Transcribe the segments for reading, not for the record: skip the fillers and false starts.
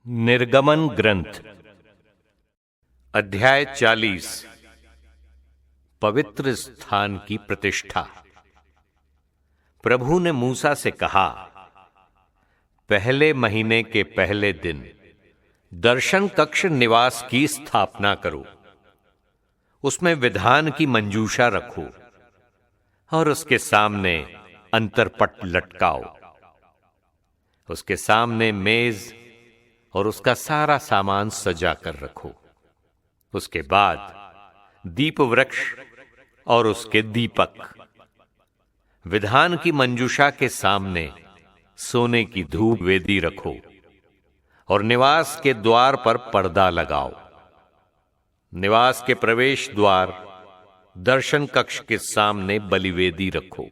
निर्गमन ग्रंथ अध्याय 40 पवित्र स्थान की प्रतिष्ठा। प्रभु ने मूसा से कहा, पहले महीने के पहले दिन दर्शन कक्ष निवास की स्थापना करो, उसमें विधान की मंजूषा रखो और उसके सामने अंतरपट लटकाओ। उसके सामने मेज और उसका सारा सामान सजा कर रखो। उसके बाद दीप वृक्ष और उसके दीपक, विधान की मंजूषा के सामने सोने की धूप वेदी रखो और निवास के द्वार पर पर्दा लगाओ। निवास के प्रवेश द्वार दर्शन कक्ष के सामने बलिवेदी रखो।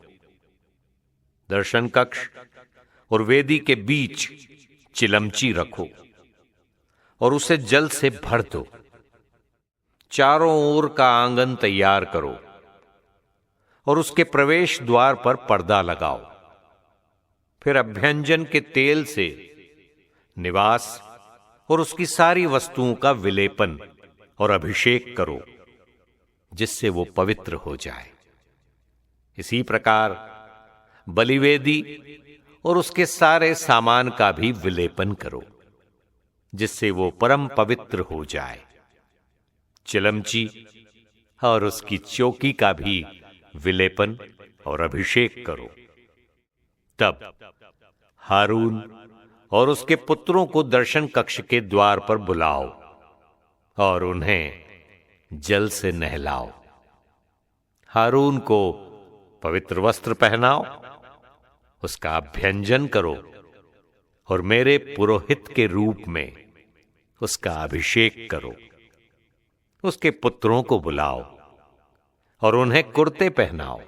दर्शन कक्ष और वेदी के बीच चिलमची रखो और उसे जल से भर दो। चारों ओर का आंगन तैयार करो और उसके प्रवेश द्वार पर पर्दा लगाओ। फिर अभ्यंजन के तेल से निवास और उसकी सारी वस्तुओं का विलेपन और अभिषेक करो, जिससे वो पवित्र हो जाए। इसी प्रकार बलिवेदी और उसके सारे सामान का भी विलेपन करो, जिससे वो परम पवित्र हो जाए। चिलमची और उसकी चौकी का भी विलेपन और अभिषेक करो। तब हारून और उसके पुत्रों को दर्शन कक्ष के द्वार पर बुलाओ और उन्हें जल से नहलाओ। हारून को पवित्र वस्त्र पहनाओ, उसका अभ्यंजन करो और मेरे पुरोहित के रूप में उसका अभिषेक करो। उसके पुत्रों को बुलाओ और उन्हें कुर्ते पहनाओ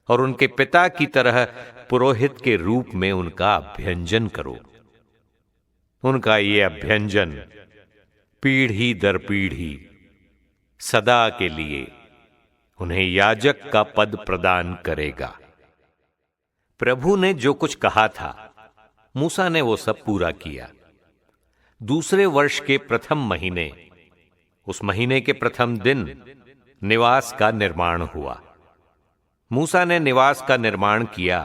और उनके पिता की तरह पुरोहित के रूप में उनका अभ्यंजन करो। उनका ये अभ्यंजन पीढ़ी दर पीढ़ी सदा के लिए उन्हें याजक का पद प्रदान करेगा। प्रभु ने जो कुछ कहा था, मूसा ने वो सब पूरा किया। दूसरे वर्ष के प्रथम महीने, उस महीने के प्रथम दिन निवास का निर्माण हुआ। मूसा ने निवास का निर्माण किया।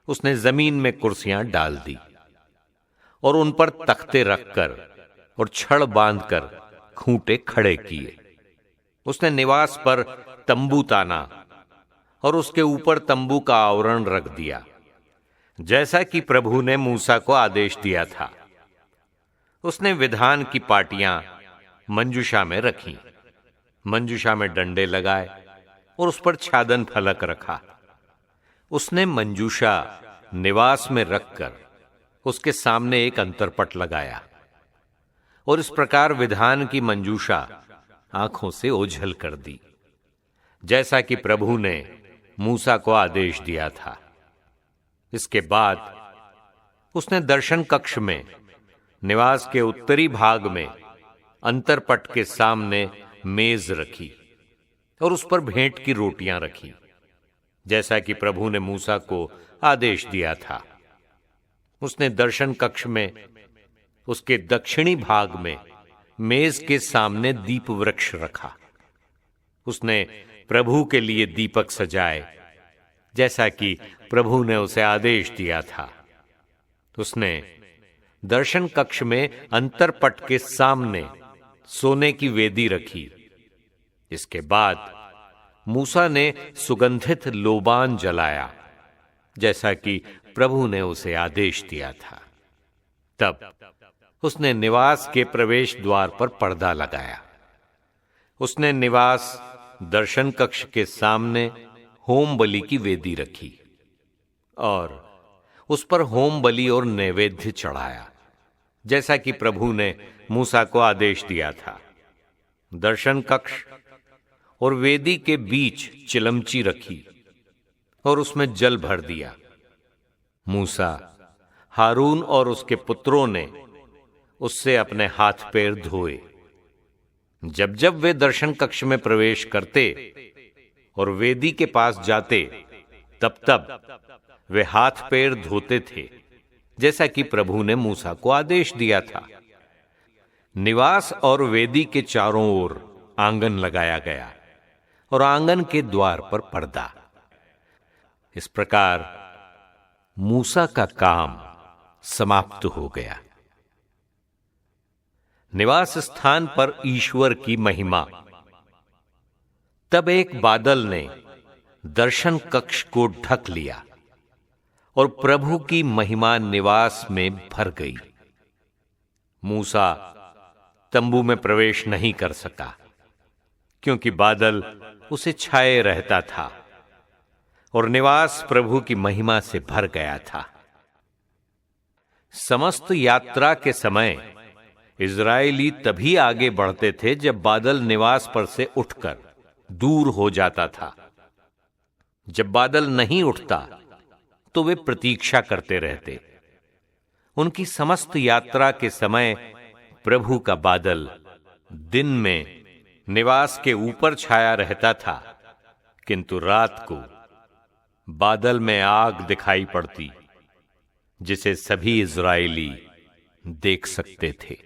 उसने जमीन में कुर्सियां डाल दी और उन पर तख्ते रखकर और छड़ बांधकर खूंटे खड़े किए। उसने निवास पर तंबू ताना और उसके ऊपर तंबू का आवरण रख दिया, जैसा कि प्रभु ने मूसा को आदेश दिया था। उसने विधान की पाटियां मंजूषा में रखी, मंजूषा में डंडे लगाए और उस पर छादन फलक रखा। उसने मंजूषा निवास में रखकर उसके सामने एक अंतरपट लगाया और इस प्रकार विधान की मंजूषा आंखों से ओझल कर दी, जैसा कि प्रभु ने मूसा को आदेश दिया था। इसके बाद उसने दर्शन कक्ष में निवास के उत्तरी भाग में अंतरपट के सामने मेज रखी और उस पर भेंट की रोटियां रखी, जैसा कि प्रभु ने मूसा को आदेश दिया था। उसने दर्शन कक्ष में उसके दक्षिणी भाग में मेज के सामने दीप वृक्ष रखा। उसने प्रभु के लिए दीपक सजाए, जैसा कि प्रभु ने उसे आदेश दिया था। उसने दर्शन कक्ष में अंतरपट के सामने सोने की वेदी रखी। इसके बाद मूसा ने सुगंधित लोबान जलाया, जैसा कि प्रभु ने उसे आदेश दिया था। तब उसने निवास के प्रवेश द्वार पर पर्दा लगाया। उसने निवास दर्शन कक्ष के सामने होम बलि की वेदी रखी और उस पर होम बलि और नैवेद्य चढ़ाया, जैसा कि प्रभु ने मूसा को आदेश दिया था। दर्शन कक्ष और वेदी के बीच चिलमची रखी और उसमें जल भर दिया। मूसा, हारून और उसके पुत्रों ने उससे अपने हाथ पैर धोए। जब जब वे दर्शन कक्ष में प्रवेश करते और वेदी के पास जाते, तब तब वे हाथ पैर धोते थे जैसा कि प्रभु ने मूसा को आदेश दिया था। निवास और वेदी के चारों ओर आंगन लगाया गया और आंगन के द्वार पर पर्दा। इस प्रकार मूसा का काम समाप्त हो गया। निवास स्थान पर ईश्वर की महिमा। तब एक बादल ने दर्शन कक्ष को ढक लिया और प्रभु की महिमा निवास में भर गई। मूसा तंबू में प्रवेश नहीं कर सका, क्योंकि बादल उसे छाए रहता था और निवास प्रभु की महिमा से भर गया था। समस्त यात्रा के समय इजरायली तभी आगे बढ़ते थे जब बादल निवास पर से उठकर दूर हो जाता था। जब बादल नहीं उठता तो वे प्रतीक्षा करते रहते। उनकी समस्त यात्रा के समय प्रभु का बादल दिन में निवास के ऊपर छाया रहता था, किंतु रात को बादल में आग दिखाई पड़ती, जिसे सभी इजरायली देख सकते थे।